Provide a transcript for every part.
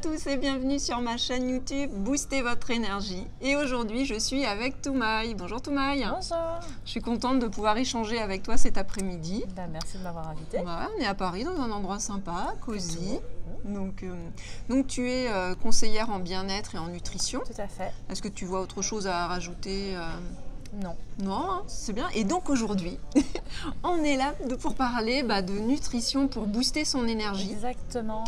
tous et bienvenue sur ma chaîne YouTube Booster votre énergie. Et aujourd'hui, je suis avec Toumaï. Bonjour Toumaï. Bonjour. Je suis contente de pouvoir échanger avec toi cet après-midi. Merci de m'avoir invitée. Ouais, on est à Paris dans un endroit sympa, cosy. Donc tu es conseillère en bien-être et en nutrition. Tout à fait. Est-ce que tu vois autre chose à rajouter Non. Non, hein, c'est bien. Et donc aujourd'hui, on est là pour parler de nutrition pour booster son énergie. Exactement.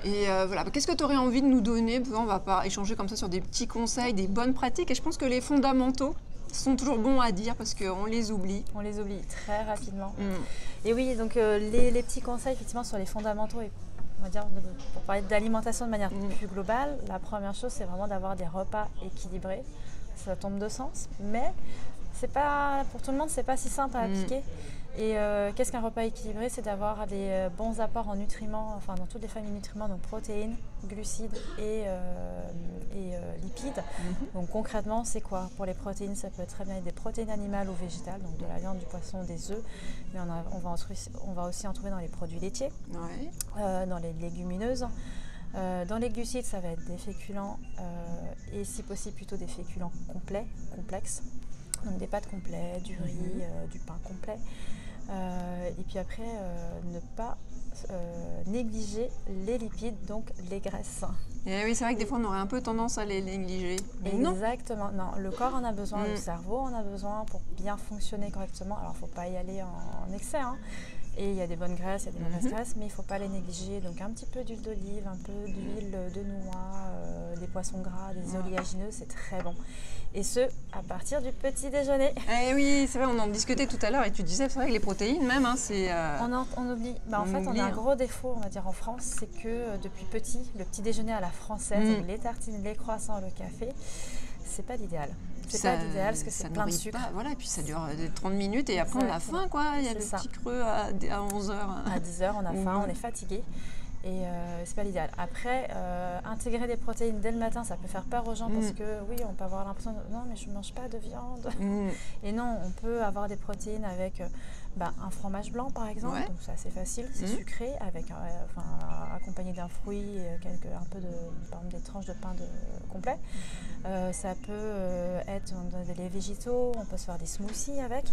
Et voilà, qu'est-ce que tu aurais envie de nous donner? On va pas échanger comme ça sur des petits conseils, des bonnes pratiques. Et je pense que les fondamentaux sont toujours bons à dire parce qu'on les oublie. On les oublie très rapidement. Et oui, donc les petits conseils effectivement sur les fondamentaux, et on va dire pour parler d'alimentation de manière plus globale, la première chose c'est vraiment d'avoir des repas équilibrés. Ça tombe de sens, mais c'est pas, pour tout le monde, c'est pas si simple à appliquer. Et qu'est-ce qu'un repas équilibré? C'est d'avoir des bons apports en nutriments, enfin dans toutes les familles de nutriments, donc protéines, glucides et lipides. Donc concrètement, c'est quoi? Pour les protéines, ça peut être très bien des protéines animales ou végétales, donc de la viande, du poisson, des œufs, mais on va aussi en trouver dans les produits laitiers, dans les légumineuses. Dans les glucides, ça va être des féculents et si possible plutôt des féculents complexes. Donc des pâtes complètes, du riz, du pain complet. Et puis après, ne pas négliger les lipides, donc les graisses. Et oui, c'est vrai que des fois on aurait un peu tendance à les négliger. Mais exactement. Non, le corps en a besoin, le cerveau en a besoin pour bien fonctionner correctement. Alors il ne faut pas y aller en excès, hein. Et il y a des bonnes graisses, il y a des mauvaises graisses, mais il ne faut pas les négliger. Donc un petit peu d'huile d'olive, un peu d'huile de noix, des poissons gras, des oléagineux, c'est très bon. Et ce, à partir du petit déjeuner. Eh oui, c'est vrai, on en discutait tout à l'heure et tu disais, c'est vrai que les protéines même, hein, c'est... On oublie. En fait, on a un gros défaut, on va dire, en France, c'est que depuis petit, le petit déjeuner à la française, les tartines, les croissants, le café, c'est pas l'idéal. C'est pas l'idéal parce que c'est plein de sucre. Voilà, et puis ça dure 30 minutes et après on a faim, quoi. Il y a le petit creux à 11h. À 10h, on a faim, on est fatigué. Et c'est pas l'idéal. Après, intégrer des protéines dès le matin, ça peut faire peur aux gens parce que oui, on peut avoir l'impression de non, mais je ne mange pas de viande. Et non, on peut avoir des protéines avec un fromage blanc par exemple, donc c'est assez facile, c'est sucré, avec accompagné d'un fruit, un peu par exemple, des tranches de pain complet. Ça peut être des laits végétaux, on peut se faire des smoothies avec.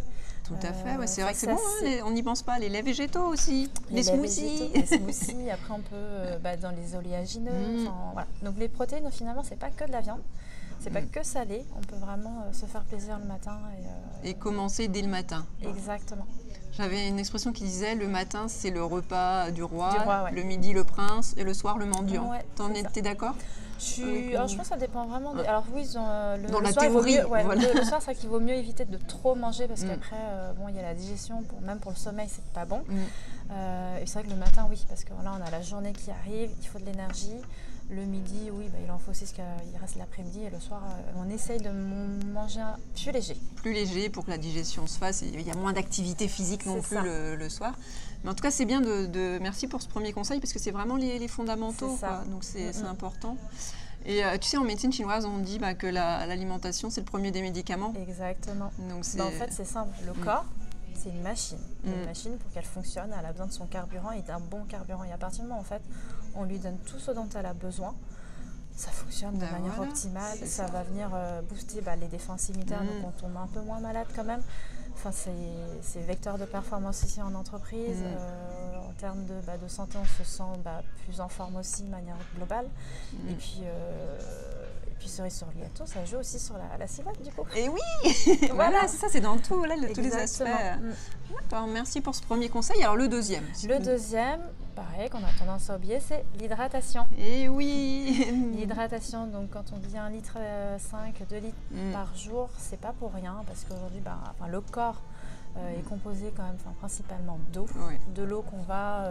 Tout à fait, c'est vrai que c'est bon, on n'y pense pas. Les laits végétaux aussi, les smoothies. Les smoothies, après on peut dans les oléagineux. Voilà. Donc les protéines finalement c'est pas que de la viande, c'est pas que salé, on peut vraiment se faire plaisir le matin. Et commencer dès le matin. Exactement. J'avais une expression qui disait le matin c'est le repas du roi, ouais. le midi le prince et le soir le mendiant. Ouais, T'es d'accord? Alors je pense que ça dépend vraiment. Alors oui, dans la soir, théorie, le soir, c'est vrai qu'il vaut mieux éviter de trop manger parce qu'après, il y a la digestion, même pour le sommeil, c'est pas bon. Et c'est vrai que le matin, oui, parce que là, on a la journée qui arrive, il faut de l'énergie. Le midi, oui, il en faut aussi parce qu'il reste l'après-midi. Et le soir, on essaye de manger plus léger. Plus léger pour que la digestion se fasse. Il y a moins d'activité physique non plus le soir. Mais en tout cas, c'est bien merci pour ce premier conseil parce que c'est vraiment les fondamentaux. Donc c'est important. Et tu sais, en médecine chinoise, on dit que l'alimentation, c'est le premier des médicaments. Exactement. Donc, en fait, c'est simple. Le corps, c'est une machine. Une machine, pour qu'elle fonctionne, elle a besoin de son carburant et d'un bon carburant. Et à partir du moment où, en fait, on lui donne tout ce dont elle a besoin, ça fonctionne de manière optimale. Ça va venir booster les défenses immunitaires, donc on tombe un peu moins malade quand même. Enfin, c'est vecteur de performance ici en entreprise. En termes de santé, on se sent plus en forme aussi de manière globale. Et puis cerise sur le gâteau, ça joue aussi sur la silhouette du coup. Et oui. Voilà, c'est ça, c'est dans tout, tous les aspects. Alors, merci pour ce premier conseil. Alors le deuxième. Le deuxième, pareil, qu'on a tendance à oublier, c'est l'hydratation. Et oui. L'hydratation, donc quand on dit 1,5 litre, 2 litres par jour, c'est pas pour rien parce qu'aujourd'hui, le corps est composé quand même principalement d'eau, de l'eau qu'on va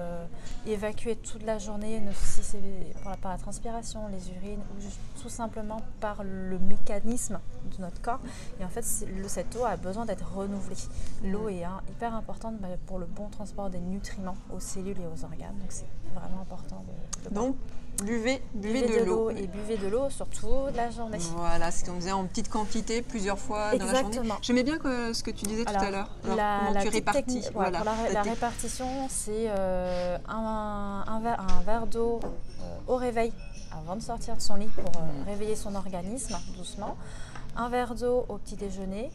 évacuer toute la journée, si c'est par la transpiration, les urines ou juste tout simplement par le mécanisme de notre corps. Et en fait, cette eau a besoin d'être renouvelée. L'eau est hyper importante pour le bon transport des nutriments aux cellules et aux organes, donc c'est vraiment important de donc, buvez de l'eau. Et buvez de l'eau sur toute la journée. Voilà, c'est ce qu'on disait en petite quantité, plusieurs fois dans la journée. J'aimais bien ce que tu disais tout à l'heure. Comment tu répartis. La répartition, c'est un verre d'eau au réveil avant de sortir de son lit pour réveiller son organisme doucement. Un verre d'eau au petit déjeuner.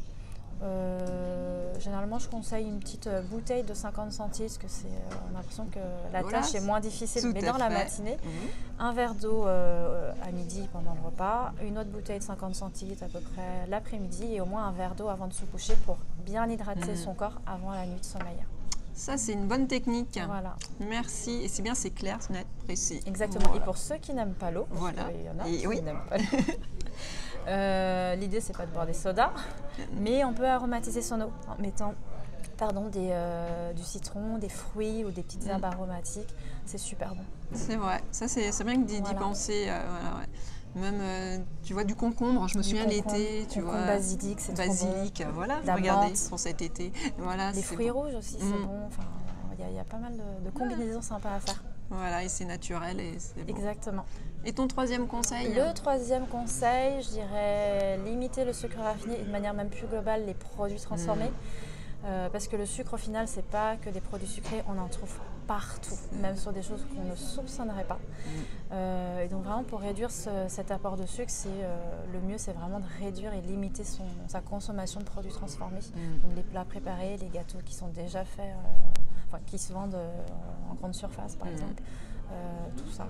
Généralement, je conseille une petite bouteille de 50 centilitres parce que on a l'impression que la tâche est moins difficile, mais dans la matinée. Un verre d'eau à midi pendant le repas, une autre bouteille de 50 centilitres à peu près l'après-midi et au moins un verre d'eau avant de se coucher pour bien hydrater son corps avant la nuit de sommeil. Ça, c'est une bonne technique. Voilà. Merci. Et c'est bien, c'est clair, c'est net, précis. Exactement. Voilà. Et pour ceux qui n'aiment pas l'eau, voilà. Il y en a qui n'aiment pas l'eau. L'idée, c'est pas de boire des sodas, mais on peut aromatiser son eau en mettant du citron, des fruits ou des petites herbes aromatiques. C'est super bon. C'est vrai. Ça, c'est bien d'y penser. Voilà, ouais. Même, tu vois, du concombre, je me souviens l'été, tu vois. Basilic, c'est trop bon. Voilà, regardez, pour cet été. Voilà, les fruits rouges aussi, c'est bon. Enfin, il y a pas mal de combinaisons sympas à faire. Voilà, et c'est naturel et c'est bon. Exactement. Et ton troisième conseil? Le troisième conseil, je dirais limiter le sucre raffiné et de manière même plus globale les produits transformés. Parce que le sucre, au final, c'est pas que des produits sucrés, on en trouve partout, même sur des choses qu'on ne soupçonnerait pas. Et donc vraiment, pour réduire cet apport de sucre, le mieux, c'est vraiment de réduire et limiter sa consommation de produits transformés. Donc les plats préparés, les gâteaux qui sont déjà faits, qui se vendent en grande surface, par exemple. Tout ça.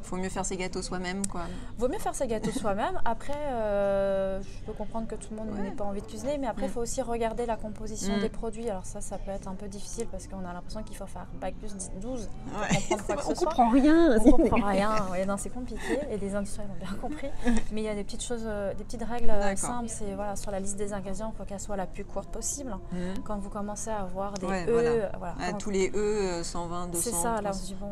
Faut mieux faire ses gâteaux soi-même, quoi. Vaut mieux faire ses gâteaux soi-même. Après, je peux comprendre que tout le monde n'ait pas envie de cuisiner, mais après, il faut aussi regarder la composition des produits. Alors ça peut être un peu difficile parce qu'on a l'impression qu'il faut faire bac plus 12 pour comprendre quoi que ce soit. On comprend rien. On comprend rien. Ouais, non, c'est compliqué et les industriels ont bien compris. Mais il y a des petites choses, des petites règles simples. C'est sur la liste des ingrédients, il faut qu'elle soit la plus courte possible. Quand vous commencez à avoir des œufs, tous les œufs, 120, 200. C'est ça. Là, on se dit bon.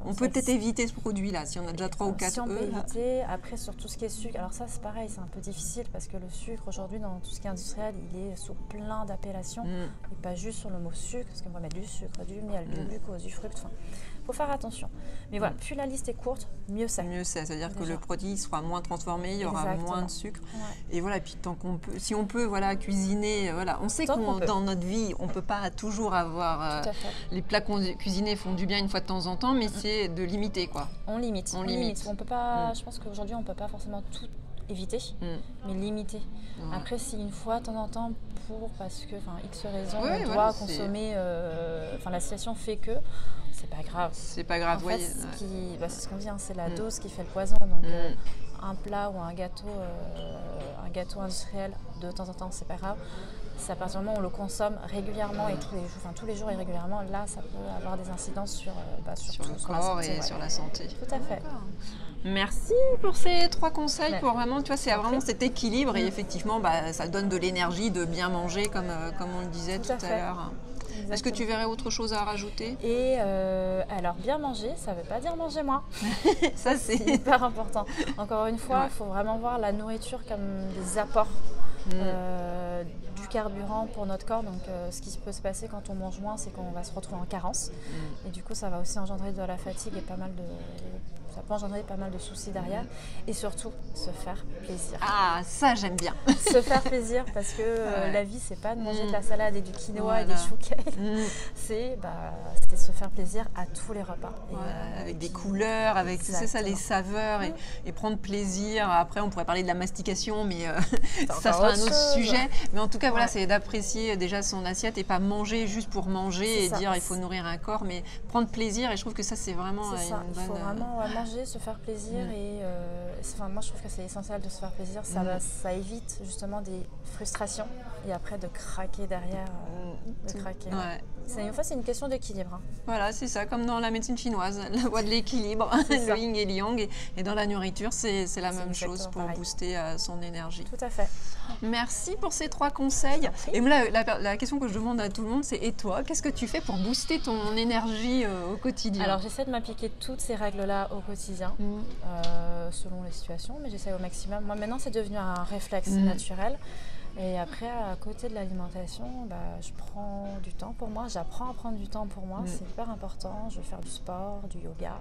On peut peut-être éviter ce produit-là, si on a déjà 3 ou 4 si on peut éviter. Après, sur tout ce qui est sucre, alors ça c'est pareil, c'est un peu difficile parce que le sucre aujourd'hui dans tout ce qui est industriel, il est sous plein d'appellations et pas juste sur le mot sucre, parce qu'on va mettre du sucre, du miel, du glucose, du fructe. Il faut faire attention. Mais voilà, plus la liste est courte, mieux c'est. Mieux c'est, c'est-à-dire que le produit sera moins transformé, il y aura moins de sucre. Et voilà, puis tant qu'on peut, si on peut cuisiner, on sait que dans notre vie, on ne peut pas toujours avoir les plats cuisinés font du bien une fois de temps en temps, mais c'est de limiter, quoi. On limite. On peut pas, je pense qu'aujourd'hui, on ne peut pas forcément tout éviter, mais limiter. Après, si une fois, de temps en temps, parce que, X raisons, on doit consommer, la situation fait que, c'est pas grave. C'est pas grave, en fait, c'est ce qu'on dit, c'est la dose qui fait le poison. Donc, un plat ou un gâteau industriel, de temps en temps, c'est pas grave. C'est à partir du moment où on le consomme régulièrement et tous les jours et régulièrement, là, ça peut avoir des incidences sur le corps et sur la santé. Tout à fait. Merci pour ces 3 conseils. Pour vraiment, tu vois, c'est vraiment cet équilibre et effectivement, ça donne de l'énergie de bien manger, comme on le disait tout à l'heure. Exactement. Est-ce que tu verrais autre chose à rajouter? Et alors, bien manger, ça ne veut pas dire manger moins. Ça, c'est hyper important. Encore une fois, il faut vraiment voir la nourriture comme des apports du carburant pour notre corps. Donc, ce qui peut se passer quand on mange moins, c'est qu'on va se retrouver en carence. Et du coup, ça va aussi engendrer de la fatigue et ça peut engendrer pas mal de soucis derrière. Et surtout, se faire plaisir. Ah, ça, j'aime bien. Se faire plaisir parce que la vie, c'est pas de manger de la salade et du quinoa et des choux kale. C'est se faire plaisir à tous les repas. Avec des couleurs, avec les saveurs et prendre plaisir. Après, on pourrait parler de la mastication, mais ça sera un autre sujet. Mais en tout cas, c'est d'apprécier déjà son assiette et pas manger juste pour manger et dire il faut nourrir un corps, mais prendre plaisir. Et je trouve que ça, c'est vraiment une bonne... Il faut vraiment manger, se faire plaisir et moi je trouve que c'est essentiel de se faire plaisir. Ça évite justement des frustrations et après de craquer derrière. C'est une question d'équilibre. Voilà, c'est ça, comme dans la médecine chinoise, la voie de l'équilibre, le yin et le yang. Et dans la nourriture, c'est la même chose pour booster son énergie. Tout à fait. Merci pour ces 3 conseils. Et là, la question que je demande à tout le monde, c'est et toi, qu'est-ce que tu fais pour booster ton énergie au quotidien? Alors, j'essaie de m'appliquer toutes ces règles-là au quotidien, selon les situations, mais j'essaie au maximum. Moi, maintenant, c'est devenu un réflexe naturel. Et après, à côté de l'alimentation, je prends du temps pour moi. J'apprends à prendre du temps pour moi. C'est hyper important. Je vais faire du sport, du yoga.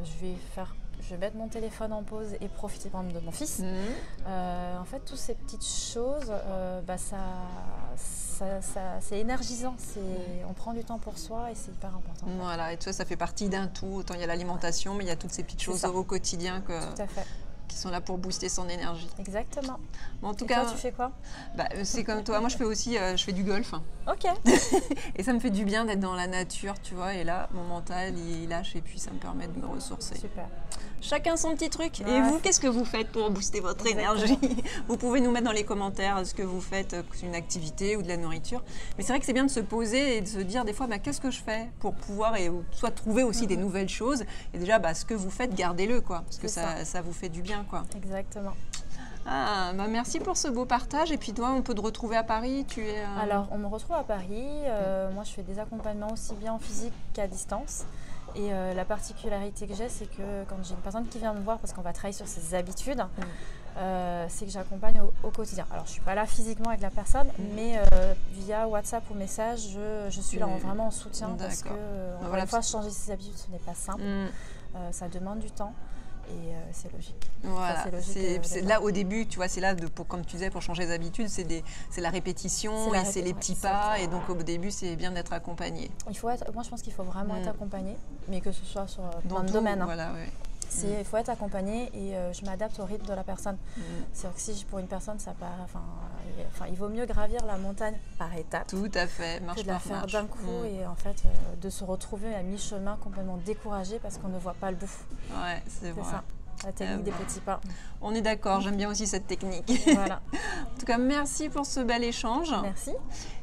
Je vais mettre mon téléphone en pause et profiter par exemple de mon fils. En fait, toutes ces petites choses, c'est énergisant, on prend du temps pour soi et c'est hyper important. Voilà, et tu vois, ça fait partie d'un tout. Autant il y a l'alimentation, mais il y a toutes ces petites choses au quotidien Tout à fait. qui sont là pour booster son énergie. Exactement. Bon, en tout cas, toi, tu fais quoi? C'est comme toi. Moi, je fais aussi je fais du golf. Ok. Et ça me fait du bien d'être dans la nature, tu vois. Et là, mon mental, il lâche et puis ça me permet de me ressourcer. Super. Chacun son petit truc. Ouais. Et vous, qu'est-ce que vous faites pour booster votre énergie? Vous pouvez nous mettre dans les commentaires ce que vous faites, une activité ou de la nourriture. Mais c'est vrai que c'est bien de se poser et de se dire des fois, qu'est-ce que je fais pour pouvoir soit trouver aussi des nouvelles choses. Et déjà, ce que vous faites, gardez-le, quoi. Parce que ça vous fait du bien, quoi. Exactement. Ah, merci pour ce beau partage. Et puis toi, on peut te retrouver à Paris. Alors, on me retrouve à Paris. Moi, je fais des accompagnements aussi bien en physique qu'à distance. Et la particularité que j'ai, c'est que quand j'ai une personne qui vient me voir parce qu'on va travailler sur ses habitudes, c'est que j'accompagne au quotidien. Alors, je ne suis pas là physiquement avec la personne, mais via WhatsApp ou message, je suis là vraiment en soutien parce que, encore une fois, changer ses habitudes, ce n'est pas simple. Ça demande du temps. Et c'est logique. Voilà, c'est là au début, tu vois, c'est là, comme tu disais, pour changer les habitudes, c'est la répétition et c'est les petits pas. Et donc au début, c'est bien d'être accompagné. Moi, je pense qu'il faut vraiment être accompagné, mais que ce soit sur plein de domaines. Voilà, ouais. Il faut être accompagné et je m'adapte au rythme de la personne. C'est-à-dire que si pour une personne, ça part, il vaut mieux gravir la montagne par étapes. Tout à fait, marche que de la faire d'un coup et en fait de se retrouver à mi-chemin complètement découragé parce qu'on ne voit pas le bout. Ouais, c'est vrai. Ça. La technique des petits pas. On est d'accord, j'aime bien aussi cette technique. Voilà. En tout cas, merci pour ce bel échange. Merci.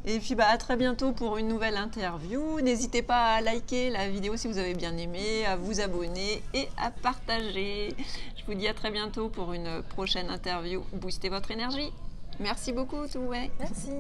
Et puis à très bientôt pour une nouvelle interview. N'hésitez pas à liker la vidéo si vous avez bien aimé, à vous abonner et à partager. Je vous dis à très bientôt pour une prochaine interview. Boostez votre énergie. Merci beaucoup, Toué. Merci.